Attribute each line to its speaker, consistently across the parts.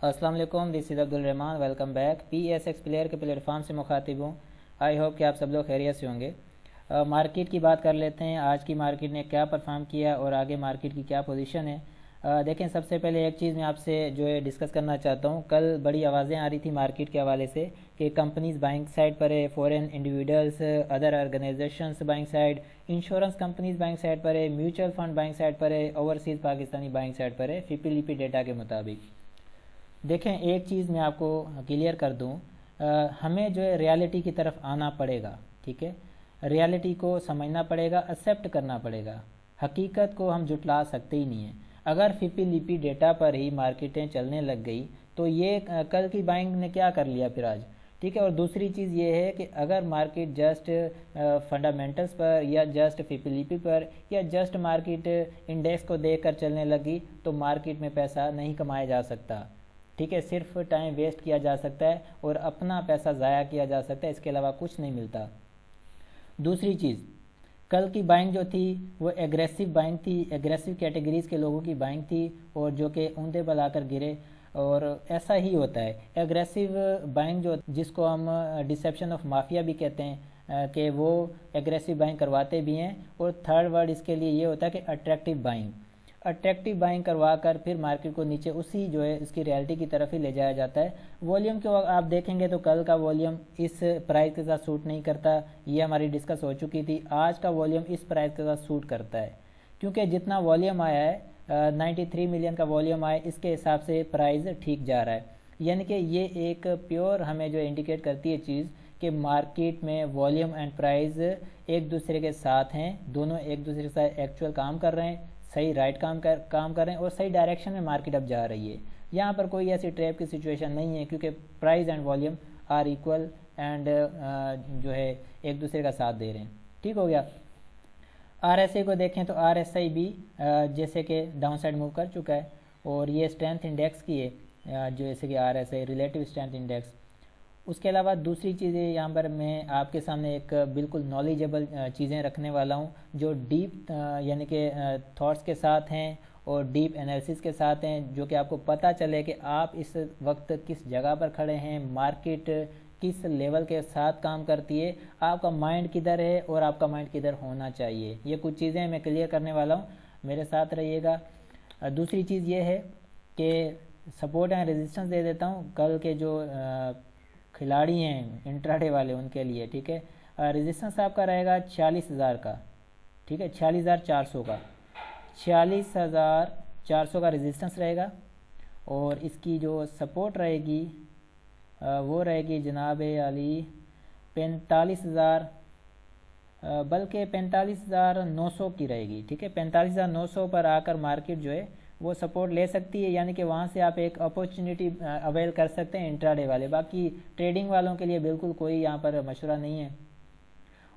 Speaker 1: अस्सलाम वालेकुम, this is Abdul Rahman. Welcome back. PSX player के प्लेटफॉर्म से मुखातिब हूँ। आई होप कि आप सब लोग खैरियत से होंगे। मार्केट की बात कर लेते हैं, आज की मार्केट ने क्या परफॉर्म किया और आगे मार्केट की क्या पोजीशन है। देखें, सबसे पहले एक चीज़ मैं आपसे जो है डिस्कस करना चाहता हूँ। कल बड़ी आवाज़ें आ रही थी मार्केट के हवाले से कि कंपनीज बाइंग साइड पर है, foreign individuals, other organisations buying side, insurance companies buying side पर है, म्यूचुअल फंड बाइंग साइड पर है, ओवरसीज़ पाकिस्तानी बाइंग साइड पर है FIPLIPI डेटा के मुताबिक। देखें, एक चीज़ मैं आपको क्लियर कर दूं, हमें जो है रियलिटी की तरफ आना पड़ेगा। ठीक है, रियलिटी को समझना पड़ेगा, एक्सेप्ट करना पड़ेगा। हकीकत को हम जुटला सकते ही नहीं हैं। अगर FIPLIPI डेटा पर ही मार्केटें चलने लग गई तो ये कल की बाइंग ने क्या कर लिया फिर आज। ठीक है, और दूसरी चीज़ ये है कि अगर मार्केट जस्ट फंडामेंटल्स पर या जस्ट FIPLIPI पर या जस्ट मार्केट इंडेक्स को देखकर चलने लगी तो मार्केट में पैसा नहीं कमाया जा सकता। ठीक है, सिर्फ टाइम वेस्ट किया जा सकता है और अपना पैसा ज़ाया किया जा सकता है, इसके अलावा कुछ नहीं मिलता। दूसरी चीज़, कल की बाइंग जो थी वो एग्रेसिव बाइंग थी, एग्रेसिव कैटेगरीज़ के लोगों की बाइंग थी और जो कि ऊंधे बल आकर गिरे। और ऐसा ही होता है एग्रेसिव बाइंग जो, जिसको हम डिसेप्शन ऑफ माफिया भी कहते हैं, कि वो एग्रेसिव बाइंग करवाते भी हैं। और थर्ड वर्ड इसके लिए ये होता है कि अट्रैक्टिव बाइंग करवा कर फिर मार्केट को नीचे उसी जो है इसकी रियलिटी की तरफ ही ले जाया जाता है। वॉल्यूम को आप देखेंगे तो कल का वॉल्यूम इस प्राइस के साथ सूट नहीं करता, ये हमारी डिस्कस हो चुकी थी। आज का वॉल्यूम इस प्राइस के साथ सूट करता है क्योंकि जितना वॉल्यूम आया है 93 मिलियन का वॉल्यूम आया, इसके हिसाब से प्राइस ठीक जा रहा है। यानी कि ये एक प्योर हमें जो इंडिकेट करती है चीज़ कि मार्केट में वॉल्यूम एंड प्राइस एक दूसरे के साथ हैं, दोनों एक दूसरे के साथ एक्चुअल काम कर रहे हैं, सही राइट काम कर रहे हैं और सही डायरेक्शन में मार्केट अब जा रही है। यहाँ पर कोई ऐसी ट्रैप की सिचुएशन नहीं है क्योंकि price and volume are equal and जो है एक दूसरे का साथ दे रहे हैं। ठीक हो गया। RSI को देखें तो RSI भी जैसे कि डाउन साइड मूव कर चुका है और ये स्ट्रेंथ इंडेक्स की है, जैसे कि RSI रिलेटिव स्ट्रेंथ इंडेक्स। उसके अलावा दूसरी चीज़ें यहाँ पर मैं आपके सामने एक बिल्कुल नॉलेजेबल चीज़ें रखने वाला हूँ जो डीप यानी कि थॉट्स के साथ हैं और डीप एनालिसिस के साथ हैं, जो कि आपको पता चले कि आप इस वक्त किस जगह पर खड़े हैं, मार्केट किस लेवल के साथ काम करती है, आपका माइंड किधर है और आपका माइंड किधर होना चाहिए। ये कुछ चीज़ें मैं क्लियर करने वाला हूँ, मेरे साथ रहिएगा। दूसरी चीज़ ये है कि सपोर्ट एंड रेजिस्टेंस दे देता हूँ कल के जो खिलाड़ी हैं इंट्राडे वाले उनके लिए। ठीक है, रेजिस्टेंस आपका रहेगा 46,000 का। ठीक है, 46,400 का, 46,400 का रेजिस्टेंस रहेगा। और इसकी जो सपोर्ट रहेगी वो रहेगी जनाब अली 45,000, बल्कि 45,900 की रहेगी। ठीक है, 45,900 पर आकर मार्केट जो है वो सपोर्ट ले सकती है, यानी कि वहाँ से आप एक अपॉर्चुनिटी अवेल कर सकते हैं इंट्राडे वाले। बाकी ट्रेडिंग वालों के लिए बिल्कुल कोई यहाँ पर मशवरा नहीं है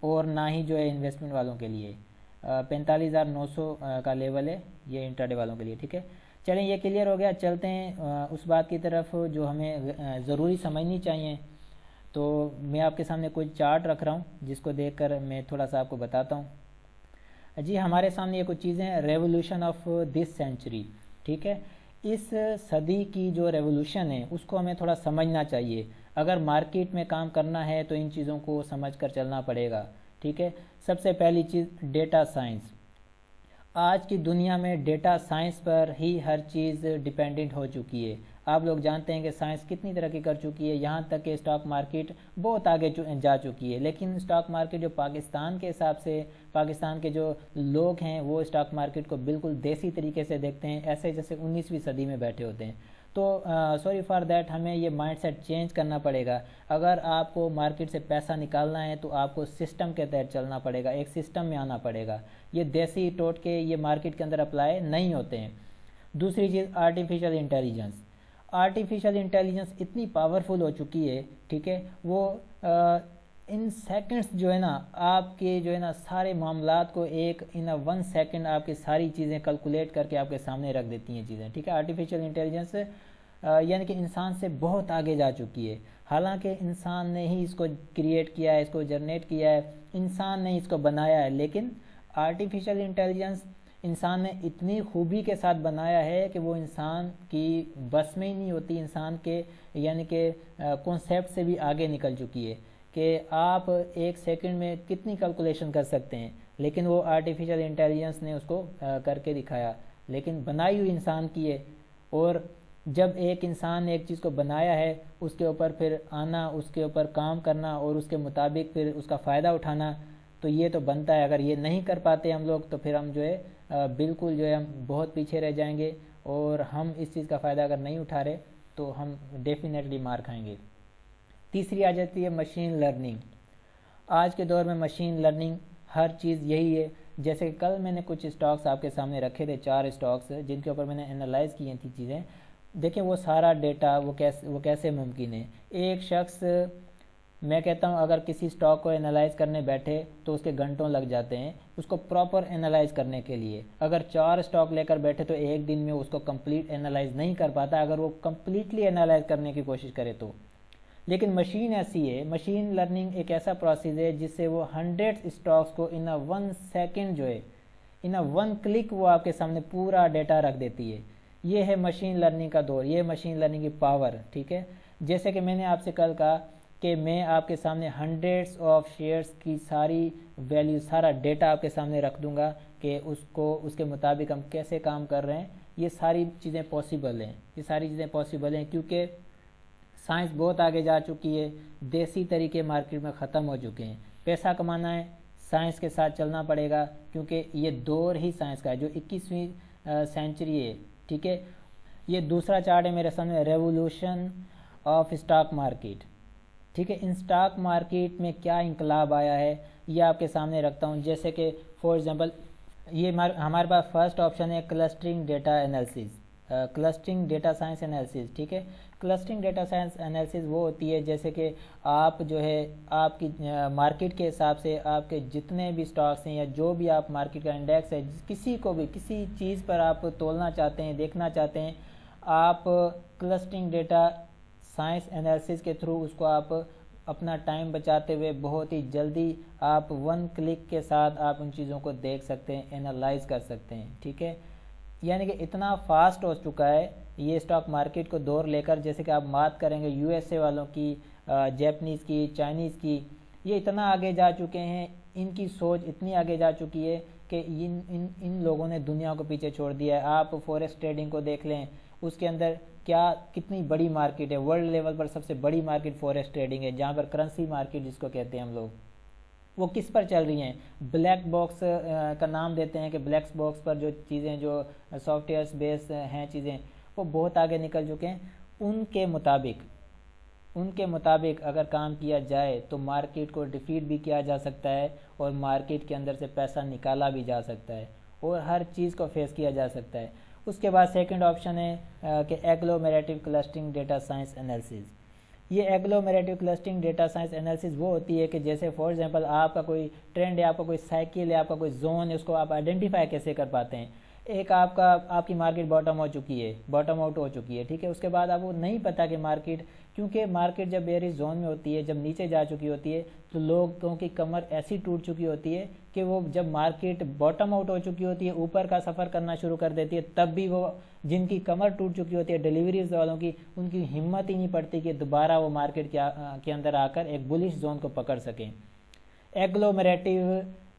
Speaker 1: और ना ही जो है इन्वेस्टमेंट वालों के लिए। 45,900 का लेवल है ये इंट्राडे वालों के लिए। ठीक है, चलें, ये क्लियर हो गया। चलते हैं उस बात की तरफ जो हमें ज़रूरी समझनी चाहिए। तो मैं आपके सामने कोई चार्ट रख रहा हूँ जिसको देखकर मैं थोड़ा सा आपको बताता हूँ। जी, हमारे सामने ये कुछ चीज़ें, रेवोल्यूशन ऑफ दिस सेंचुरी। ठीक है, इस सदी की जो रेवोल्यूशन है उसको हमें थोड़ा समझना चाहिए। अगर मार्केट में काम करना है तो इन चीज़ों को समझ कर चलना पड़ेगा। ठीक है, सबसे पहली चीज़ डेटा साइंस। आज की दुनिया में डेटा साइंस पर ही हर चीज़ डिपेंडेंट हो चुकी है। आप लोग जानते हैं कि साइंस कितनी तरक्की कर चुकी है, यहाँ तक कि स्टॉक मार्केट बहुत आगे जा चुकी है। लेकिन स्टॉक मार्केट जो पाकिस्तान के हिसाब से, पाकिस्तान के जो लोग हैं वो स्टॉक मार्केट को बिल्कुल देसी तरीके से देखते हैं, ऐसे जैसे 19वीं सदी में बैठे होते हैं। तो सॉरी फॉर दैट, हमें ये माइंडसेट चेंज करना पड़ेगा। अगर आपको मार्केट से पैसा निकालना है तो आपको सिस्टम के तहत चलना पड़ेगा, एक सिस्टम में आना पड़ेगा। ये देसी टोटके ये मार्केट के अंदर अप्लाई नहीं होते हैं। दूसरी चीज़, आर्टिफिशियल इंटेलिजेंस इतनी पावरफुल हो चुकी है। ठीक है, वो इन सेकंड्स जो है ना आपके जो है ना सारे मामलात को एक इन 1 सेकंड आपकी सारी चीज़ें कैलकुलेट करके आपके सामने रख देती हैं चीज़ें। ठीक है, आर्टिफिशियल इंटेलिजेंस यानी कि इंसान से बहुत आगे जा चुकी है। हालांकि इंसान ने ही इसको क्रिएट किया है, इसको जनरेट किया है, इंसान ने इसको बनाया है, लेकिन आर्टिफिशियल इंटेलिजेंस इंसान ने इतनी खूबी के साथ बनाया है कि वो इंसान की बस में ही नहीं होती, इंसान के यानी कि कॉन्सेप्ट से भी आगे निकल चुकी है कि आप एक सेकंड में कितनी कैलकुलेशन कर सकते हैं, लेकिन वो आर्टिफिशियल इंटेलिजेंस ने उसको करके दिखाया, लेकिन बनाई हुई इंसान की है। और जब एक इंसान ने एक चीज़ को बनाया है, उसके ऊपर फिर आना, उसके ऊपर काम करना और उसके मुताबिक फिर उसका फ़ायदा उठाना, तो ये तो बनता है। अगर ये नहीं कर पाते हम लोग तो फिर हम जो है बिल्कुल जो है हम बहुत पीछे रह जाएंगे, और हम इस चीज़ का फ़ायदा अगर नहीं उठा रहे तो हम डेफिनेटली मार खाएंगे। तीसरी आ जाती है मशीन लर्निंग। आज के दौर में मशीन लर्निंग हर चीज़ यही है। जैसे कल मैंने कुछ स्टॉक्स आपके सामने रखे थे, 4 स्टॉक्स जिनके ऊपर मैंने एनालाइज किए थी चीज़ें। देखिए वो सारा डेटा वो कैसे मुमकिन है। एक शख्स, मैं कहता हूँ अगर किसी स्टॉक को एनालाइज करने बैठे तो उसके घंटों लग जाते हैं उसको प्रॉपर एनालाइज करने के लिए। अगर 4 स्टॉक लेकर बैठे तो एक दिन में उसको कंप्लीट एनालाइज नहीं कर पाता अगर वो कंप्लीटली एनालाइज करने की कोशिश करे तो। लेकिन मशीन ऐसी है, मशीन लर्निंग एक ऐसा प्रोसेस है जिससे वो 100 स्टॉक्स को इन अ 1 सेकेंड जो है, इन अ 1 क्लिक वो आपके सामने पूरा डेटा रख देती है। ये है मशीन लर्निंग का दौर, ये मशीन लर्निंग की पावर। ठीक है, जैसे कि मैंने आपसे कल कहा कि मैं आपके सामने 100 ऑफ शेयर्स की सारी वैल्यू, सारा डेटा आपके सामने रख दूंगा कि उसको उसके मुताबिक हम कैसे काम कर रहे हैं। ये सारी चीज़ें पॉसिबल हैं, ये सारी चीज़ें पॉसिबल हैं क्योंकि साइंस बहुत आगे जा चुकी है। देसी तरीके मार्केट में ख़त्म हो चुके हैं। पैसा कमाना है, साइंस के साथ चलना पड़ेगा क्योंकि ये दौर ही साइंस का है जो 21वीं सेंचुरी है। ठीक है, ये दूसरा चार्ट है मेरे सामने, रेवोल्यूशन ऑफ स्टॉक मार्केट। ठीक है, इन स्टॉक मार्केट में क्या इंकलाब आया है ये आपके सामने रखता हूँ। जैसे कि फॉर एग्जांपल ये हमारे पास फर्स्ट ऑप्शन है clustering data analysis, clustering data science analysis. ठीक है, क्लस्टरिंग डेटा साइंस एनालिसिस वो होती है जैसे कि आप जो है आपकी मार्केट के हिसाब से आपके जितने भी स्टॉक्स हैं या जो भी आप मार्केट का इंडेक्स है, किसी को भी किसी चीज़ पर आप तोलना चाहते हैं, देखना चाहते हैं, आप क्लस्टरिंग डेटा साइंस एनालिसिस के थ्रू उसको आप अपना टाइम बचाते हुए बहुत ही जल्दी आप 1 क्लिक के साथ आप उन चीज़ों को देख सकते हैं, एनालाइज कर सकते हैं। ठीक है, यानी कि इतना फास्ट हो चुका है ये स्टॉक मार्केट को दौर लेकर। जैसे कि आप बात करेंगे यूएसए वालों की, जापानीज़ की, चाइनीज़ की, ये इतना आगे जा चुके हैं, इनकी सोच इतनी आगे जा चुकी है कि इन लोगों ने दुनिया को पीछे छोड़ दिया है। आप फॉरेक्स ट्रेडिंग को देख लें, उसके अंदर क्या कितनी बड़ी मार्केट है, वर्ल्ड लेवल पर सबसे बड़ी मार्केट फॉरेक्स ट्रेडिंग है, जहाँ पर करेंसी मार्केट जिसको कहते हैं हम लोग, वो किस पर चल रही हैं। ब्लैक बॉक्स का नाम देते हैं कि ब्लैक बॉक्स पर जो चीज़ें जो सॉफ्टवेयर बेस्ड हैं चीज़ें वो बहुत आगे निकल चुके हैं। उनके मुताबिक अगर काम किया जाए तो मार्केट को डिफीट भी किया जा सकता है और मार्केट के अंदर से पैसा निकाला भी जा सकता है और हर चीज़ को फेस किया जा सकता है। उसके बाद सेकंड ऑप्शन है कि agglomerative clustering data science analysis. ये agglomerative clustering data science analysis वो होती है कि जैसे फॉर एग्जांपल आपका कोई ट्रेंड है, आपका कोई साइकिल है, आपका कोई जोन है, उसको आप आइडेंटिफाई कैसे कर पाते हैं। एक आपकी मार्केट बॉटम हो चुकी है, बॉटम आउट हो चुकी है। ठीक है, उसके बाद आपको नहीं पता कि मार्केट, क्योंकि मार्केट जब बेरिश जोन में होती है, जब नीचे जा चुकी होती है तो लोगों की कमर ऐसी टूट चुकी होती है कि वो जब मार्केट बॉटम आउट हो चुकी होती है, ऊपर का सफ़र करना शुरू कर देती है, तब भी वो जिनकी कमर टूट चुकी होती है डिलीवरीज वालों की, उनकी हिम्मत ही नहीं पड़ती कि दोबारा वो मार्केट के अंदर आकर एक बुलिश जोन को पकड़ सकें। एग्लोमेरेटिव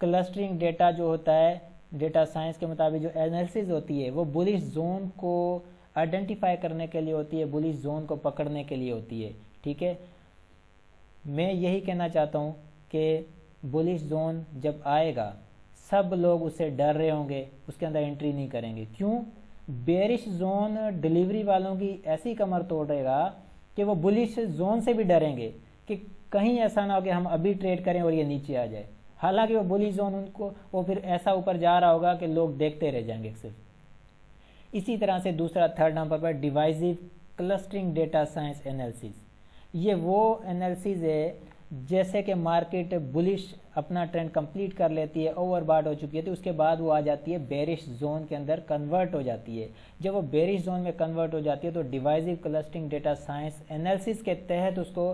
Speaker 1: क्लस्टरिंग डेटा जो होता है, डेटा साइंस के मुताबिक जो एनालिसिस होती है वो बुलिश जोन को आइडेंटिफाई करने के लिए होती है, बुलिश जोन को पकड़ने के लिए होती है। ठीक है, मैं यही कहना चाहता हूँ कि बुलिश जोन जब आएगा सब लोग उससे डर रहे होंगे, उसके अंदर एंट्री नहीं करेंगे। क्यों? बेरिश जोन डिलीवरी वालों की ऐसी कमर तोड़ेगा कि वो बुलिश जोन से भी डरेंगे कि कहीं ऐसा ना हो कि हम अभी ट्रेड करें और ये नीचे आ जाए। हालांकि वो बुलिश जोन उनको वो फिर ऐसा ऊपर जा रहा होगा कि लोग देखते रह जाएंगे सिर्फ। इसी तरह से दूसरा थर्ड नंबर पर divisive clustering data science analysis. ये वो एनालिसिस है जैसे कि मार्केट बुलिश अपना ट्रेंड कंप्लीट कर लेती है, ओवरबॉट हो चुकी है, तो उसके बाद वो आ जाती है बेरिश जोन के अंदर कन्वर्ट हो जाती है। जब वो बेरिश जोन में कन्वर्ट हो जाती है तो divisive clustering data science analysis के तहत उसको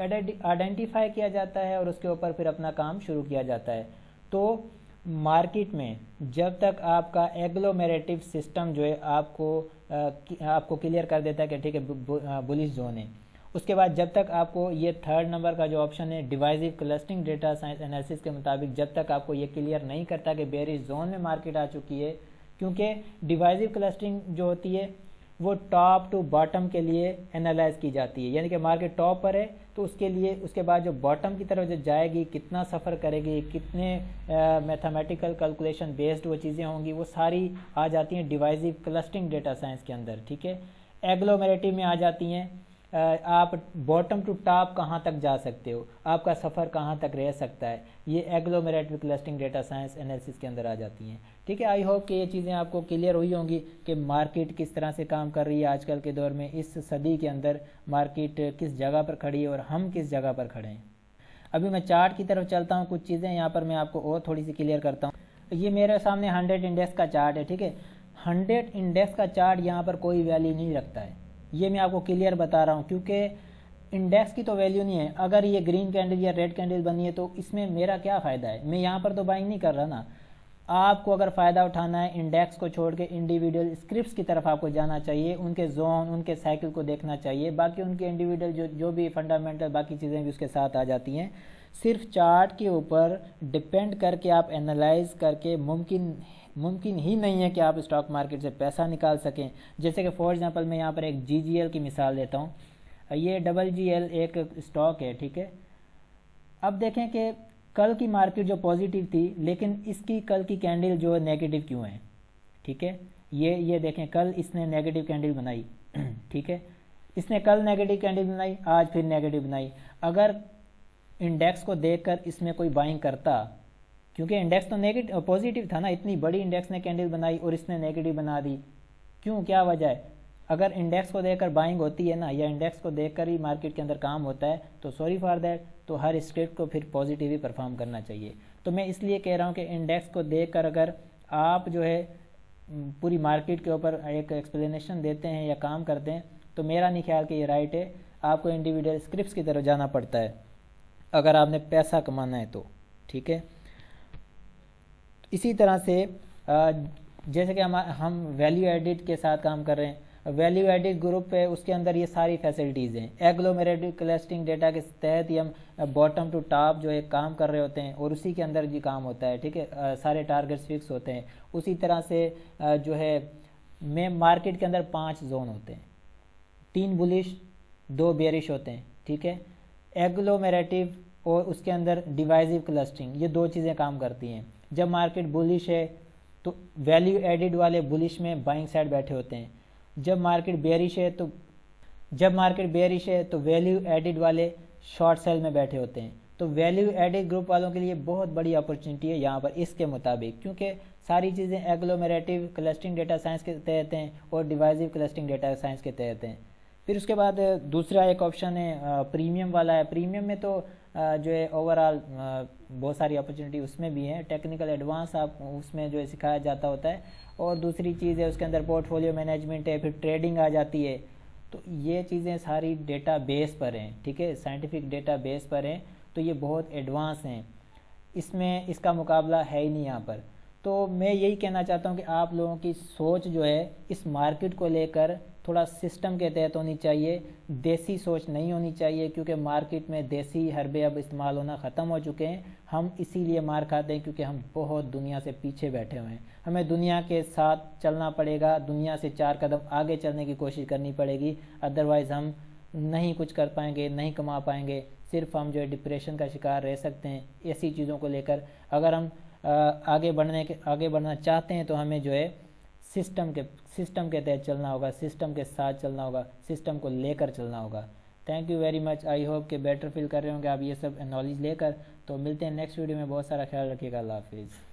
Speaker 1: आइडेंटिफाई किया जाता है और उसके ऊपर फिर अपना काम शुरू किया जाता है। तो मार्केट में जब तक आपका एग्लोमेरेटिव सिस्टम जो है आपको क्लियर कर देता है कि ठीक है बुलिश जोन है, उसके बाद जब तक आपको ये थर्ड नंबर का जो ऑप्शन है divisive clustering data science analysis के मुताबिक जब तक आपको ये क्लियर नहीं करता कि बेयरिश जोन में मार्केट आ चुकी है, क्योंकि डिवाइसिव क्लस्टरिंग जो होती है वो टॉप टू बॉटम के लिए एनालाइज की जाती है, यानी कि मार्केट टॉप पर है तो उसके लिए उसके बाद जो बॉटम की तरफ जो जाएगी, कितना सफ़र करेगी, कितने मैथमेटिकल कैलकुलेशन बेस्ड वो चीज़ें होंगी, वो सारी आ जाती हैं डिवाइसिव क्लस्टरिंग डेटा साइंस के अंदर। ठीक है, एग्लोमेरेटिव में आ जाती हैं आप बॉटम टू टॉप कहाँ तक जा सकते हो, आपका सफ़र कहाँ तक रह सकता है, ये agglomerative clustering data science analysis के अंदर आ जाती हैं। ठीक है, आई होप कि ये चीज़ें आपको क्लियर हुई होंगी कि मार्केट किस तरह से काम कर रही है आजकल के दौर में, इस सदी के अंदर मार्केट किस जगह पर खड़ी है और हम किस जगह पर खड़े हैं। अभी मैं चार्ट की तरफ चलता हूँ, कुछ चीज़ें यहाँ पर मैं आपको और थोड़ी सी क्लियर करता हूँ। ये मेरे सामने 100 इंडेक्स का चार्ट है। ठीक है, 100 इंडेक्स का चार्ट यहाँ पर कोई वैल्यू नहीं रखता है, ये मैं आपको क्लियर बता रहा हूँ, क्योंकि इंडेक्स की तो वैल्यू नहीं है। अगर ये ग्रीन कैंडल या रेड कैंडल बनी है तो इसमें मेरा क्या फ़ायदा है, मैं यहाँ पर तो बाइंग नहीं कर रहा ना। आपको अगर फ़ायदा उठाना है इंडेक्स को छोड़ के इंडिविजुअल स्क्रिप्ट्स की तरफ आपको जाना चाहिए, उनके जोन उनके साइकिल को देखना चाहिए, बाकी उनके इंडिविजुअल जो भी फंडामेंटल बाकी चीज़ें भी उसके साथ आ जाती हैं। सिर्फ चार्ट के ऊपर डिपेंड करके आप एनालाइज करके मुमकिन ही नहीं है कि आप स्टॉक मार्केट से पैसा निकाल सकें। जैसे कि फॉर एग्जांपल मैं यहाँ पर एक GGL की मिसाल देता हूँ, ये GGL एक स्टॉक है। ठीक है, अब देखें कि कल की मार्केट जो पॉजिटिव थी, लेकिन इसकी कल की कैंडल जो है नेगेटिव क्यों है। ठीक है, ये देखें कल इसने नेगेटिव कैंडल बनाई। ठीक है, इसने कल नेगेटिव कैंडल बनाई, आज फिर नेगेटिव बनाई। अगर इंडेक्स को देखकर इसमें कोई बाइंग करता, क्योंकि इंडेक्स तो नेगेटिव पॉजिटिव था ना, इतनी बड़ी इंडेक्स ने कैंडल बनाई और इसने नेगेटिव बना दी, क्यों, क्या वजह है। अगर इंडेक्स को देखकर बाइंग होती है ना, या इंडेक्स को देखकर ही मार्केट के अंदर काम होता है, तो सॉरी फॉर दैट, तो हर स्क्रिप्ट को फिर पॉजिटिव ही परफॉर्म करना चाहिए। तो मैं इसलिए कह रहा हूँ कि इंडेक्स को देखकर अगर आप जो है पूरी मार्केट के ऊपर एक एक्सप्लेनेशन देते हैं या काम करते हैं, तो मेरा नहीं ख्याल कि ये राइट है। आपको इंडिविजुअल स्क्रिप्ट्स की तरफ जाना पड़ता है अगर आपने पैसा कमाना है तो। ठीक है, इसी तरह से जैसे कि हम वैल्यू एडिड के साथ काम कर रहे हैं, वैल्यू एडिड ग्रुप है, उसके अंदर ये सारी फैसिलिटीज़ हैं। एग्लोमेरेटिव क्लस्टरिंग डेटा के तहत ही हम बॉटम टू टॉप जो है काम कर रहे होते हैं और उसी के अंदर जी काम होता है। ठीक है, सारे टारगेट्स फिक्स होते हैं। उसी तरह से जो है मार्केट के अंदर 5 जोन होते हैं, 3 बुलिश 2 बेरिश होते हैं। ठीक है, एग्लोमेरेटिव और उसके अंदर डिवाइसिव क्लस्टरिंग, ये 2 चीज़ें काम करती हैं। जब मार्केट बुलिश है तो वैल्यू एडिड वाले बुलिश में बाइंग साइड बैठे होते हैं, जब मार्केट बेरिश है तो वैल्यू एडिड वाले शॉर्ट सेल में बैठे होते हैं। तो वैल्यू एडिड ग्रुप वालों के लिए बहुत बड़ी अपॉर्चुनिटी है यहाँ पर इसके मुताबिक, क्योंकि सारी चीज़ें एग्लोमेरेटिव क्लस्टरिंग डेटा साइंस के तहत हैं और डिवाइसिव क्लस्टरिंग डेटा साइंस के तहत हैं। फिर उसके बाद दूसरा एक ऑप्शन है प्रीमियम वाला है। प्रीमियम में तो जो है ओवरऑल बहुत सारी अपॉर्चुनिटी उसमें भी है, टेक्निकल एडवांस आप उसमें जो है सिखाया जाता होता है। और दूसरी चीज़ है उसके अंदर पोर्टफोलियो मैनेजमेंट है, फिर ट्रेडिंग आ जाती है। तो ये चीज़ें सारी डेटा बेस पर हैं। ठीक है, साइंटिफिक डेटा बेस पर हैं, तो ये बहुत एडवांस हैं, इसमें इसका मुकाबला है ही नहीं यहाँ पर। तो मैं यही कहना चाहता हूँ कि आप लोगों की सोच जो है इस मार्केट को लेकर थोड़ा सिस्टम के तहत होनी चाहिए, देसी सोच नहीं होनी चाहिए, क्योंकि मार्केट में देसी हरबे अब इस्तेमाल होना ख़त्म हो चुके हैं। हम इसीलिए मार खाते हैं क्योंकि हम बहुत दुनिया से पीछे बैठे हुए हैं। हमें दुनिया के साथ चलना पड़ेगा, दुनिया से 4 कदम आगे चलने की कोशिश करनी पड़ेगी, अदरवाइज़ हम नहीं कुछ कर पाएंगे, नहीं कमा पाएंगे। सिर्फ हम जो है डिप्रेशन का शिकार रह सकते हैं ऐसी चीज़ों को लेकर। अगर हम आगे बढ़ना चाहते हैं तो हमें जो है सिस्टम के तहत चलना होगा, सिस्टम के साथ चलना होगा, सिस्टम को लेकर चलना होगा। Thank you very much. I hope कि बेटर फील कर रहे होंगे आप ये सब नॉलेज लेकर। तो मिलते हैं नेक्स्ट वीडियो में, बहुत सारा ख्याल रखिएगा। अल्लाह हाफिज़।